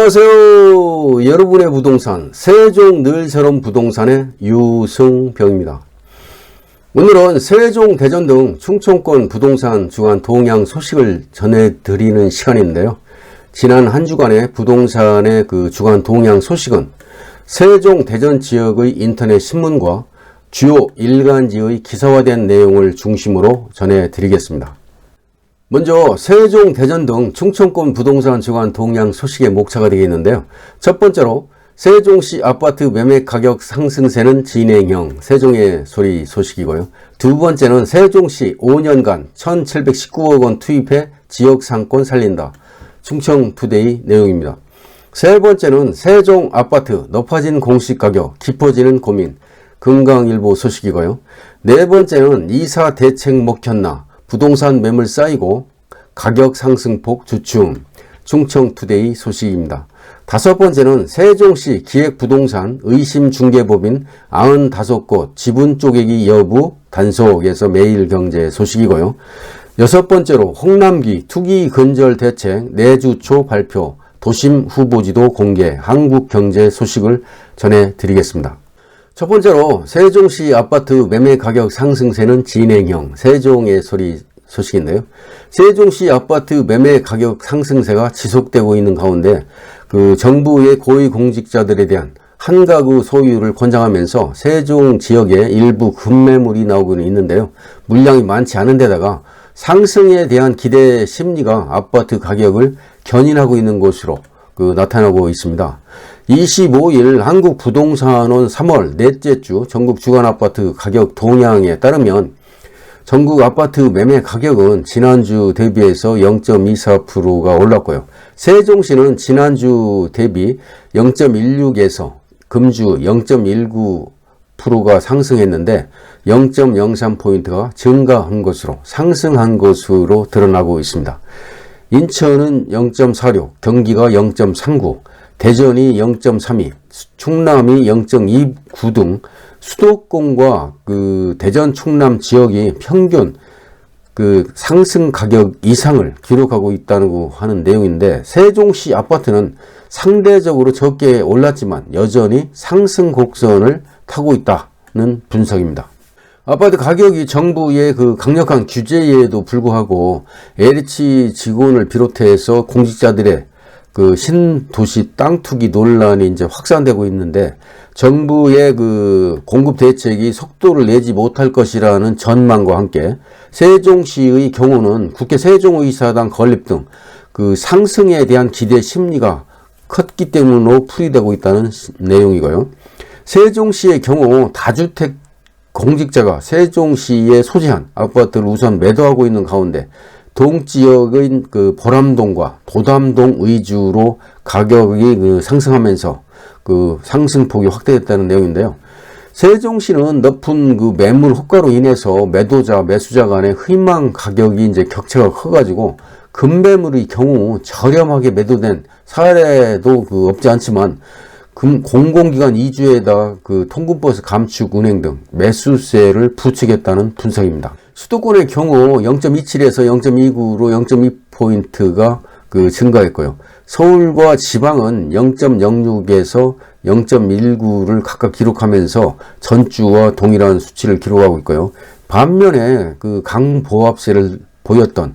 안녕하세요. 여러분의 부동산 세종 늘처럼 부동산의 유승병입니다. 오늘은 세종, 대전 등 충청권 부동산 주간 동향 소식을 전해드리는 시간인데요. 지난 한 주간의 부동산의 주간 동향 소식은 세종, 대전 지역의 인터넷 신문과 주요 일간지의 기사화된 내용을 중심으로 전해드리겠습니다. 먼저 세종, 대전 등 충청권 부동산 주간 동향 소식의 목차가 되겠는데요. 첫 번째로 세종시 아파트 매매 가격 상승세는 진행형, 세종의 소리 소식이고요. 두 번째는 세종시 5년간 1719억 원 투입해 지역 상권 살린다, 충청투데이 내용입니다. 세 번째는 세종 아파트 높아진 공시가격 깊어지는 고민, 금강일보 소식이고요. 네 번째는 이사 대책 먹혔나, 부동산 매물 쌓이고 가격 상승폭 주춤, 충청투데이 소식입니다. 다섯 번째는 세종시 기획부동산 의심중개법인 95곳 지분 쪼개기 여부 단속에서 매일경제 소식이고요. 여섯 번째로 홍남기 투기 근절 대책 내주 초 발표, 도심 후보지도 공개, 한국경제 소식을 전해드리겠습니다. 첫 번째로 세종시 아파트 매매 가격 상승세는 진행형, 세종의 소리 소식인데요. 세종시 아파트 매매 가격 상승세가 지속되고 있는 가운데 정부의 고위공직자들에 대한 한가구 소유를 권장하면서 세종 지역에 일부 급매물이 나오고는 있는데요. 물량이 많지 않은 데다가 상승에 대한 기대 심리가 아파트 가격을 견인하고 있는 것으로 나타나고 있습니다. 25일 한국부동산원 3월 넷째 주 전국 주간아파트 가격 동향에 따르면 전국 아파트 매매 가격은 지난주 대비해서 0.24%가 올랐고요. 세종시는 지난주 대비 0.16에서 금주 0.19%가 상승했는데 0.03포인트가 증가한 것으로, 상승한 것으로 드러나고 있습니다. 인천은 0.46, 경기가 0.39, 대전이 0.32, 충남이 0.29 등 수도권과 대전, 충남 지역이 평균 상승 가격 이상을 기록하고 있다고 하는 내용인데, 세종시 아파트는 상대적으로 적게 올랐지만 여전히 상승 곡선을 타고 있다는 분석입니다. 아파트 가격이 정부의 강력한 규제에도 불구하고 LH 직원을 비롯해서 공직자들의 신도시 땅 투기 논란이 이제 확산되고 있는데, 정부의 공급 대책이 속도를 내지 못할 것이라는 전망과 함께 세종시의 경우는 국회 세종의사당 건립 등 상승에 대한 기대 심리가 컸기 때문으로 풀이되고 있다는 내용이고요. 세종시의 경우 다주택 공직자가 세종시에 소재한 아파트를 우선 매도하고 있는 가운데 동지역의 보람동과 도담동 위주로 가격이 상승하면서 상승폭이 확대됐다는 내용인데요. 세종시는 높은 매물 호가로 인해서 매도자, 매수자 간의 희망 가격이 이제 격차가 커가지고 급매물의 경우 저렴하게 매도된 사례도 없지 않지만 공공기관 이주에다 통근버스 감축 운행 등 매수세를 부추겼다는 분석입니다. 수도권의 경우 0.27에서 0.29로 0.2포인트가 증가했고요. 서울과 지방은 0.06에서 0.19를 각각 기록하면서 전주와 동일한 수치를 기록하고 있고요. 반면에 강보합세를 보였던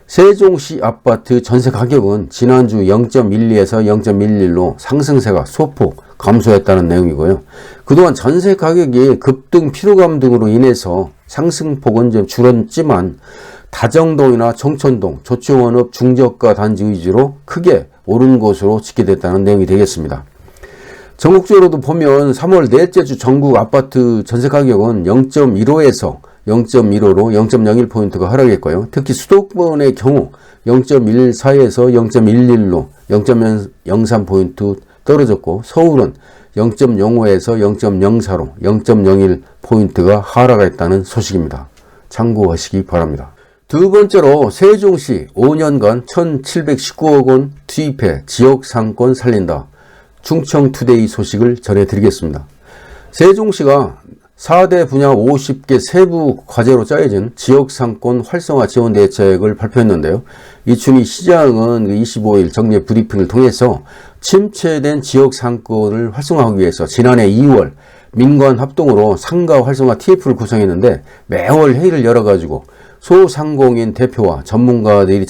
세종시 아파트 전세 가격은 지난주 0.12에서 0.11로 상승세가 소폭 감소했다는 내용이고요. 그동안 전세 가격이 급등 피로감 등으로 인해서 상승폭은 좀 줄었지만 다정동이나 청천동, 조치원업 중저가 단지 위주로 크게 오른 것으로 집계됐다는 내용이 되겠습니다. 전국적으로도 보면 3월 넷째 주 전국 아파트 전세 가격은 0.15에서 0.15로 0.01포인트가 하락했고요. 특히 수도권의 경우 0.14에서 0.11로 0.03포인트 떨어졌고, 서울은 0.05에서 0.04로 0.01포인트가 하락했다는 소식입니다. 참고하시기 바랍니다. 두 번째로 세종시 5년간 1719억 원 투입해 지역 상권 살린다, 충청투데이 소식을 전해드리겠습니다. 세종시가 4대 분야 50개 세부 과제로 짜여진 지역상권 활성화 지원 대책을 발표했는데요. 이춘희 시장은 25일 정례 브리핑을 통해서 침체된 지역상권을 활성화하기 위해서 지난해 2월 민관 합동으로 상가 활성화 TF를 구성했는데 매월 회의를 열어가지고 소상공인 대표와 전문가들이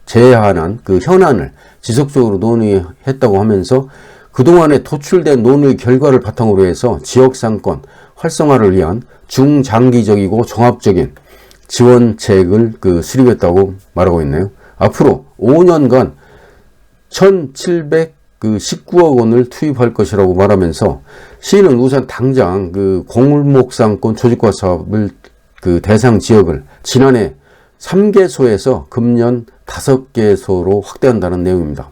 제안한 그 현안을 지속적으로 논의했다고 하면서 그동안에 도출된 논의 결과를 바탕으로 해서 지역상권 활성화를 위한 중장기적이고 종합적인 지원책을 수립했다고 말하고 있네요. 앞으로 5년간 1,719억 원을 투입할 것이라고 말하면서 시는 우선 당장 공물목상권 조직화 사업을 대상 지역을 지난해 3개소에서 금년 5개소로 확대한다는 내용입니다.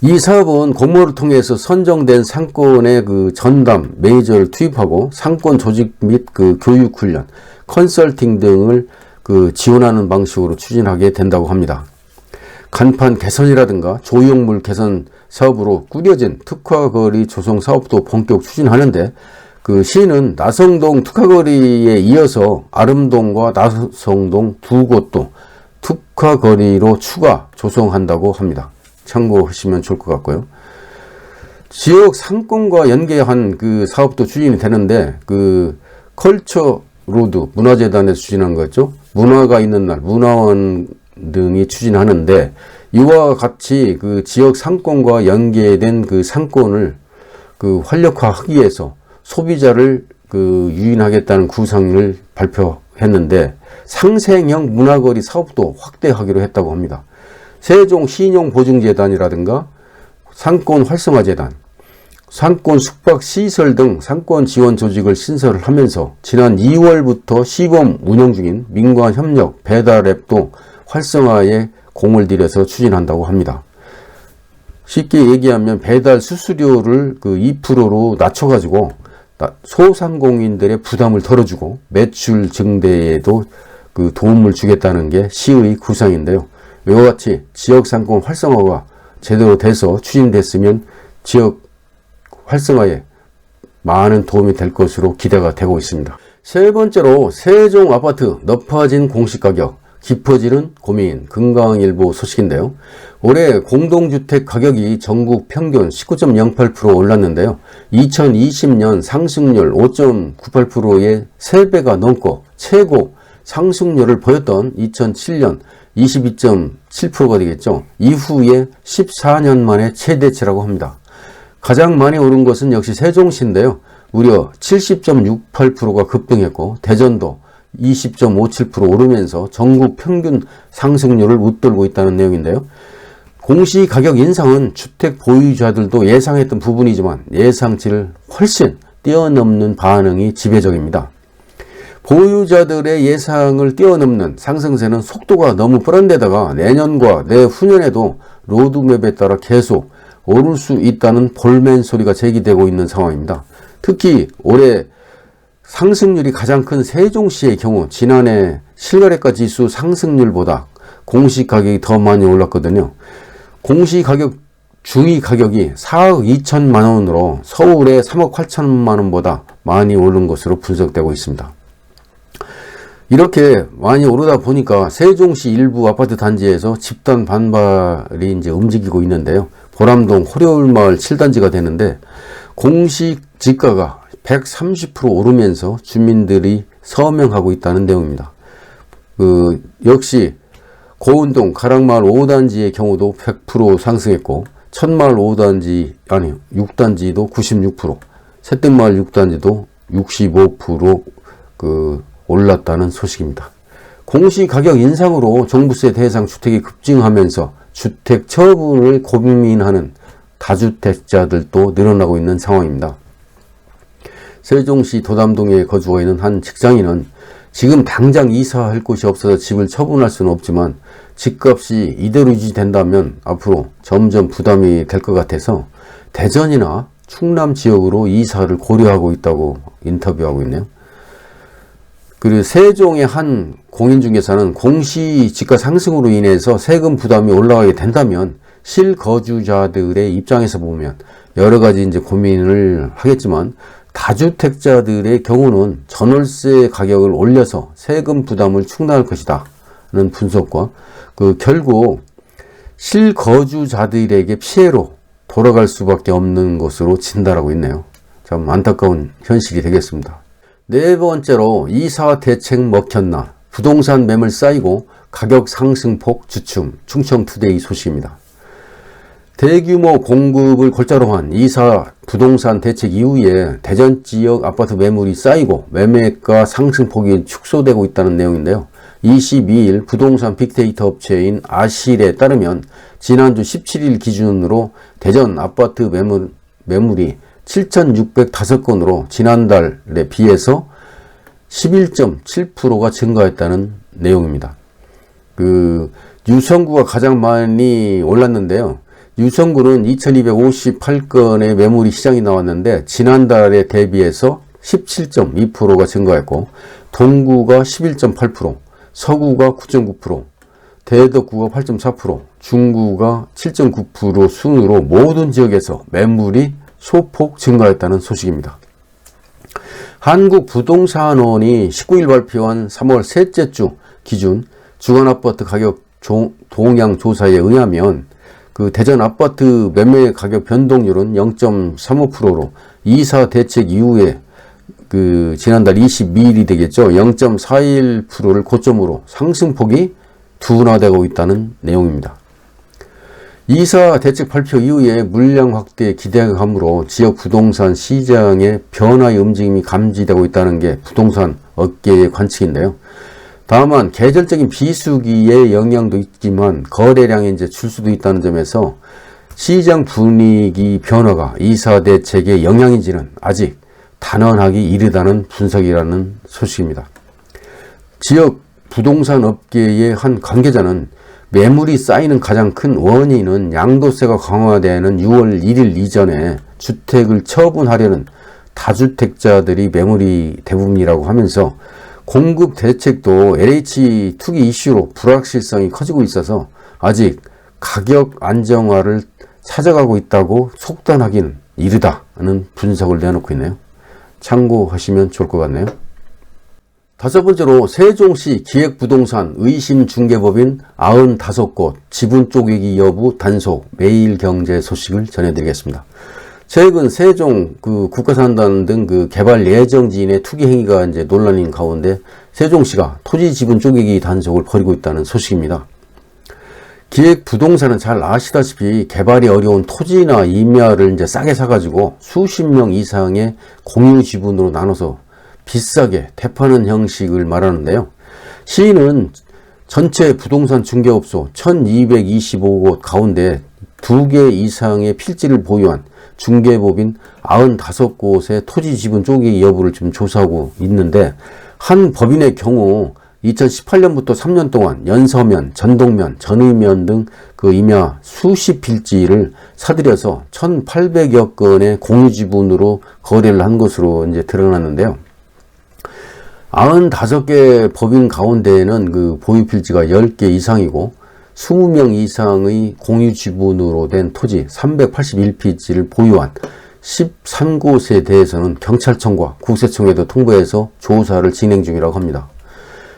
이 사업은 공모를 통해서 선정된 상권의 전담 매니저를 투입하고 상권 조직 및 교육 훈련, 컨설팅 등을 지원하는 방식으로 추진하게 된다고 합니다. 간판 개선이라든가 조형물 개선 사업으로 꾸려진 특화거리 조성 사업도 본격 추진하는데 시는 나성동 특화거리에 이어서 아름동과 나성동 두 곳도 특화거리로 추가 조성한다고 합니다. 참고하시면 좋을 것 같고요. 지역 상권과 연계한 사업도 추진이 되는데 컬처 로드 문화재단에서 추진한 거죠. 문화가 있는 날 문화원 등이 추진하는데 이와 같이 지역 상권과 연계된 상권을 활력화하기 위해서 소비자를 유인하겠다는 구상을 발표했는데 상생형 문화거리 사업도 확대하기로 했다고 합니다. 세종 신용보증재단이라든가 상권활성화재단, 상권 숙박시설 등 상권 지원 조직을 신설을 하면서 지난 2월부터 시범 운영 중인 민관협력 배달앱도 활성화에 공을 들여서 추진한다고 합니다. 쉽게 얘기하면 배달 수수료를 2%로 낮춰가지고 소상공인들의 부담을 덜어주고 매출 증대에도 도움을 주겠다는 게 시의 구상인데요. 이와 같이 지역 상권 활성화가 제대로 돼서 추진됐으면 지역 활성화에 많은 도움이 될 것으로 기대가 되고 있습니다. 세 번째로 세종 아파트 높아진 공시가격, 깊어지는 고민, 금강일보 소식인데요. 올해 공동주택 가격이 전국 평균 19.08% 올랐는데요. 2020년 상승률 5.98%의 3배가 넘고 최고 상승률을 보였던 2007년 22.7%가 되겠죠. 이후에 14년 만에 최대치라고 합니다. 가장 많이 오른 것은 역시 세종시인데요. 무려 70.68%가 급등했고 대전도 20.57% 오르면서 전국 평균 상승률을 웃돌고 있다는 내용인데요. 공시가격 인상은 주택 보유자들도 예상했던 부분이지만 예상치를 훨씬 뛰어넘는 반응이 지배적입니다. 보유자들의 예상을 뛰어넘는 상승세는 속도가 너무 빠른 데다가 내년과 내후년에도 로드맵에 따라 계속 오를 수 있다는 볼멘 소리가 제기되고 있는 상황입니다. 특히 올해 상승률이 가장 큰 세종시의 경우 지난해 실거래가 지수 상승률보다 공시가격이 더 많이 올랐거든요. 공시가격 중위 가격이 4억 2천만 원으로 서울의 3억 8천만 원보다 많이 오른 것으로 분석되고 있습니다. 이렇게 많이 오르다 보니까 세종시 일부 아파트 단지에서 집단 반발이 이제 움직이고 있는데요. 보람동 호려울마을 7단지가 되는데 공시 지가가 130% 오르면서 주민들이 서명하고 있다는 내용입니다. 역시 고운동 가락마을 5단지의 경우도 100% 상승했고 천마을 6단지도 96%, 새뜸마을 6단지도 65% 올랐다는 소식입니다. 공시가격 인상으로 종부세 대상 주택이 급증하면서 주택 처분을 고민하는 다주택자들도 늘어나고 있는 상황입니다. 세종시 도담동에 거주하고 있는 한 직장인은 지금 당장 이사할 곳이 없어서 집을 처분할 수는 없지만 집값이 이대로 유지된다면 앞으로 점점 부담이 될 것 같아서 대전이나 충남 지역으로 이사를 고려하고 있다고 인터뷰하고 있네요. 그리고 세종의 한 공인중개사는 공시지가 상승으로 인해서 세금 부담이 올라가게 된다면 실거주자들의 입장에서 보면 여러 가지 이제 고민을 하겠지만 다주택자들의 경우는 전월세 가격을 올려서 세금 부담을 충당할 것이다 는 분석과 결국 실거주자들에게 피해로 돌아갈 수밖에 없는 것으로 진단하고 있네요. 참 안타까운 현실이 되겠습니다. 네 번째로 이사 대책 먹혔나 부동산 매물 쌓이고 가격 상승폭 주춤 충청투데이 소식입니다. 대규모 공급을 골자로 한 이사 부동산 대책 이후에 대전 지역 아파트 매물이 쌓이고 매매가 상승폭이 축소되고 있다는 내용인데요. 22일 부동산 빅데이터 업체인 아실에 따르면 지난주 17일 기준으로 대전 아파트 매물이 7,605건으로 지난달에 비해서 11.7%가 증가했다는 내용입니다. 유성구가 가장 많이 올랐는데요. 유성구는 2,258건의 매물이 시장이 나왔는데 지난달에 대비해서 17.2%가 증가했고 동구가 11.8%, 서구가 9.9%, 대덕구가 8.4%, 중구가 7.9% 순으로 모든 지역에서 매물이 소폭 증가했다는 소식입니다. 한국부동산원이 19일 발표한 3월 셋째 주 기준 주간아파트 가격 동향 조사에 의하면 대전 아파트 매매 가격 변동률은 0.35%로 이사 대책 이후에 지난달 22일이 되겠죠. 0.41%를 고점으로 상승폭이 둔화되고 있다는 내용입니다. 이사 대책 발표 이후에 물량 확대 기대감으로 지역 부동산 시장의 변화의 움직임이 감지되고 있다는 게 부동산 업계의 관측인데요. 다만 계절적인 비수기의 영향도 있지만 거래량이 이제 줄 수도 있다는 점에서 시장 분위기 변화가 이사 대책의 영향인지는 아직 단언하기 이르다는 분석이라는 소식입니다. 지역 부동산 업계의 한 관계자는 매물이 쌓이는 가장 큰 원인은 양도세가 강화되는 6월 1일 이전에 주택을 처분하려는 다주택자들이 매물이 대부분이라고 하면서 공급 대책도 LH 투기 이슈로 불확실성이 커지고 있어서 아직 가격 안정화를 찾아가고 있다고 속단하기는 이르다는 분석을 내놓고 있네요. 참고하시면 좋을 것 같네요. 다섯 번째로 세종시 기획부동산 의심중개법인 95곳 지분 쪼개기 여부 단속 매일경제 소식을 전해드리겠습니다. 최근 세종 국가산단 등 개발 예정지인의 투기 행위가 이제 논란인 가운데 세종시가 토지 지분 쪼개기 단속을 벌이고 있다는 소식입니다. 기획부동산은 잘 아시다시피 개발이 어려운 토지나 임야를 이제 싸게 사가지고 수십 명 이상의 공유 지분으로 나눠서 비싸게 되파는 형식을 말하는데요. 시는 전체 부동산 중개업소 1225곳 가운데 2개 이상의 필지를 보유한 중개법인 95곳의 토지 지분 쪼개기 여부를 지금 조사하고 있는데 한 법인의 경우 2018년부터 3년 동안 연서면, 전동면, 전의면 등 임야 수십 필지를 사들여서 1,800여 건의 공유 지분으로 거래를 한 것으로 이제 드러났는데요. 95개 법인 가운데에는 보유 필지가 10개 이상이고 20명 이상의 공유 지분으로 된 토지 381필지를 보유한 13곳에 대해서는 경찰청과 국세청에도 통보해서 조사를 진행 중이라고 합니다.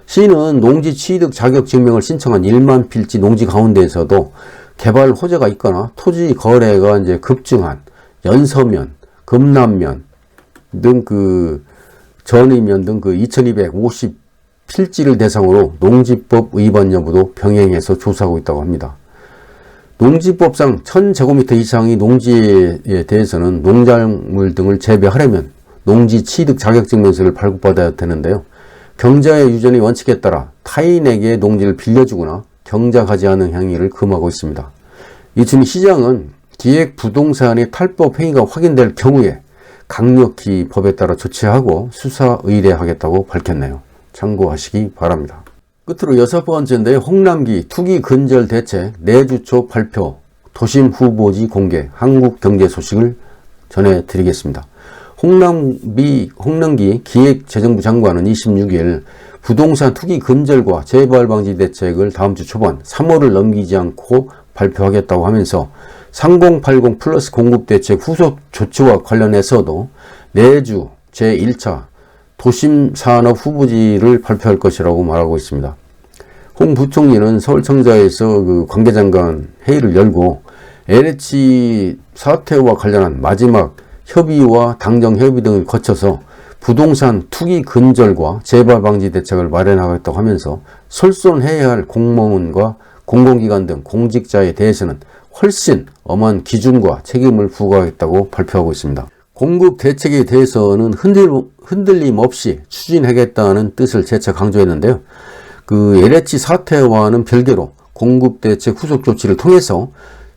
시는 농지 취득 자격 증명을 신청한 1만 필지 농지 가운데에서도 개발 호재가 있거나 토지 거래가 이제 급증한 연서면, 금남면 등 전의면 등 2250 필지를 대상으로 농지법 위반 여부도 병행해서 조사하고 있다고 합니다. 농지법상 1000제곱미터 이상의 농지에 대해서는 농작물 등을 재배하려면 농지 취득 자격증명서를 발급받아야 되는데요. 경자의 유전의 원칙에 따라 타인에게 농지를 빌려주거나 경작하지 않은 행위를 금하고 있습니다. 이쯤 시장은 기획부동산의 탈법 행위가 확인될 경우에 강력히 법에 따라 조치하고 수사 의뢰하겠다고 밝혔네요. 참고하시기 바랍니다. 끝으로 여섯 번째인데 홍남기 투기 근절 대책 내주 초 발표 도심 후보지 공개 한국 경제 소식을 전해드리겠습니다. 홍남기 기획재정부 장관은 26일 부동산 투기 근절과 재발 방지 대책을 다음 주 초반 3월을 넘기지 않고 발표하겠다고 하면서 3080 플러스 공급 대책 후속 조치와 관련해서도 내주 제1차 도심산업 후보지를 발표할 것이라고 말하고 있습니다. 홍 부총리는 서울청사에서 그 관계장관 회의를 열고 LH 사태와 관련한 마지막 협의와 당정 협의 등을 거쳐서 부동산 투기 근절과 재발 방지 대책을 마련하겠다고 하면서 솔선해야 할 공무원과 공공기관 등 공직자에 대해서는 훨씬 엄한 기준과 책임을 부과하겠다고 발표하고 있습니다. 공급 대책에 대해서는 흔들림 없이 추진하겠다는 뜻을 재차 강조했는데요. 그 LH 사태와는 별개로 공급 대책 후속 조치를 통해서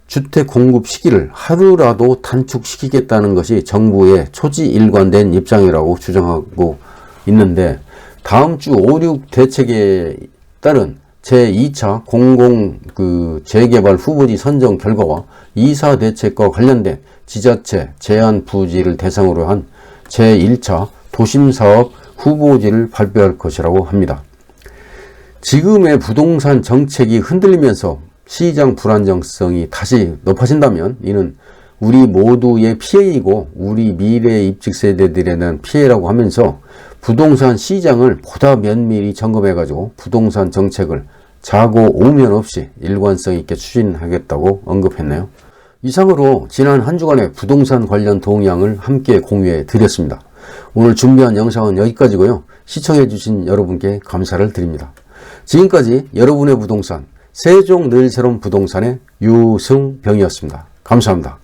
주택 공급 시기를 하루라도 단축시키겠다는 것이 정부의 초지일관된 입장이라고 주장하고 있는데, 다음 주 5.6 대책에 따른 제2차 공공 재개발 후보지 선정 결과와 2사 대책과 관련된 지자체 제한 부지를 대상으로 한 제1차 도심사업 후보지를 발표할 것이라고 합니다. 지금의 부동산 정책이 흔들리면서 시장 불안정성이 다시 높아진다면 이는 우리 모두의 피해이고 우리 미래 입직 세대들에 대한 피해라고 하면서 부동산 시장을 보다 면밀히 점검해가지고 부동산 정책을 자고 오면 없이 일관성 있게 추진하겠다고 언급했네요. 이상으로 지난 한 주간의 부동산 관련 동향을 함께 공유해 드렸습니다. 오늘 준비한 영상은 여기까지고요. 시청해 주신 여러분께 감사를 드립니다. 지금까지 여러분의 부동산 세종늘새로운 부동산의 유승병이었습니다. 감사합니다.